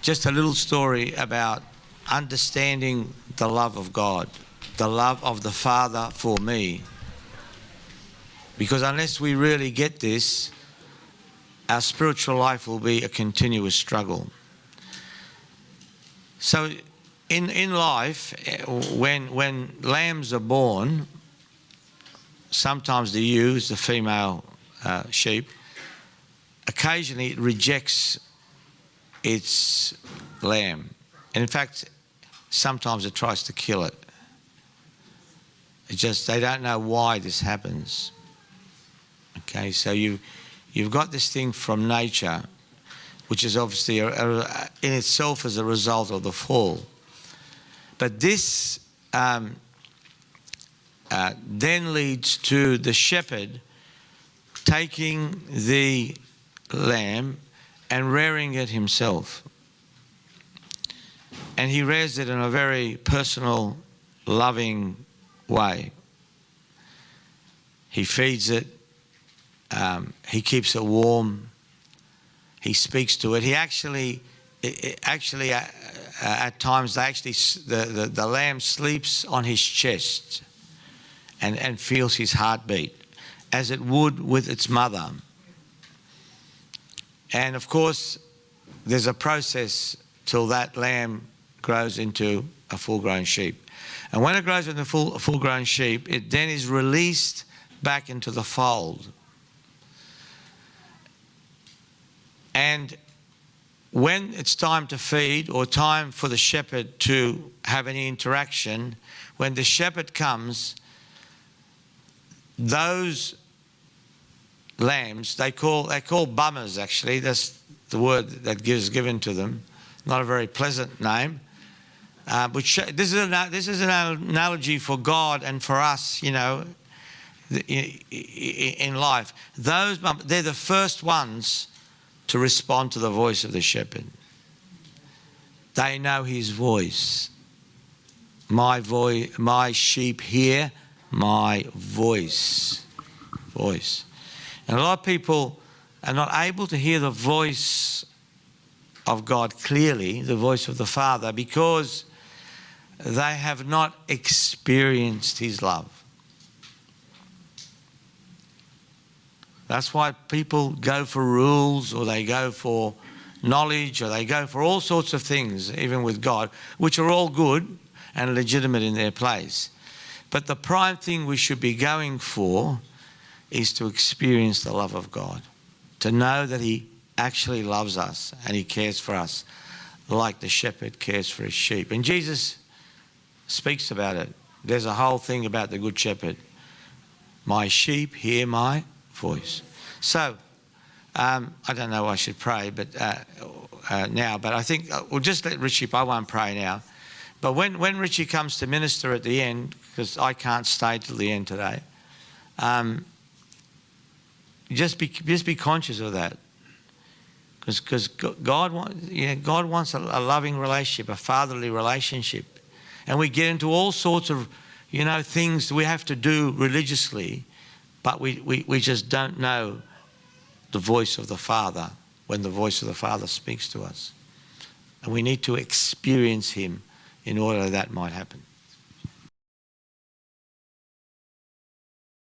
just a little story about understanding the love of God, the love of the Father for me. Because unless we really get this, our spiritual life will be a continuous struggle. So in life, when lambs are born, sometimes the ewe is the female sheep. Occasionally it rejects its lamb. And in fact, sometimes it tries to kill it. They don't know why this happens. Okay, so you've got this thing from nature, which is obviously in itself as a result of the fall. But this then leads to the shepherd taking the lamb and rearing it himself. And he rears it in a very personal, loving way. He feeds it. He keeps it warm. He speaks to it. He actually, at times, the lamb sleeps on his chest and feels his heartbeat, as it would with its mother. And of course, there's a process till that lamb grows into a full-grown sheep. And when it grows into a full-grown sheep, it then is released back into the fold. And when it's time to feed or time for the shepherd to have any interaction, when the shepherd comes, those lambs, they call bummers actually, that's the word that is given to them, not a very pleasant name. This is an analogy for God and for us, in life. They're the first ones to respond to the voice of the shepherd. They know his voice. My sheep hear my voice. And a lot of people are not able to hear the voice of God clearly, the voice of the Father, because they have not experienced his love. That's why people go for rules, or they go for knowledge, or they go for all sorts of things, even with God, which are all good and legitimate in their place. But the prime thing we should be going for is to experience the love of God, to know that he actually loves us and he cares for us like the shepherd cares for his sheep. And Jesus speaks about it. There's a whole thing about the good shepherd. My sheep hear my voice. So, I don't know I should pray now, but I think we'll just let Richie, I won't pray now. But when Richie comes to minister at the end, because I can't stay till the end today, just be conscious of that. Because God wants a loving relationship, a fatherly relationship. And we get into all sorts of, things we have to do religiously, but we just don't know the voice of the Father when the voice of the Father speaks to us. And we need to experience him in order that might happen.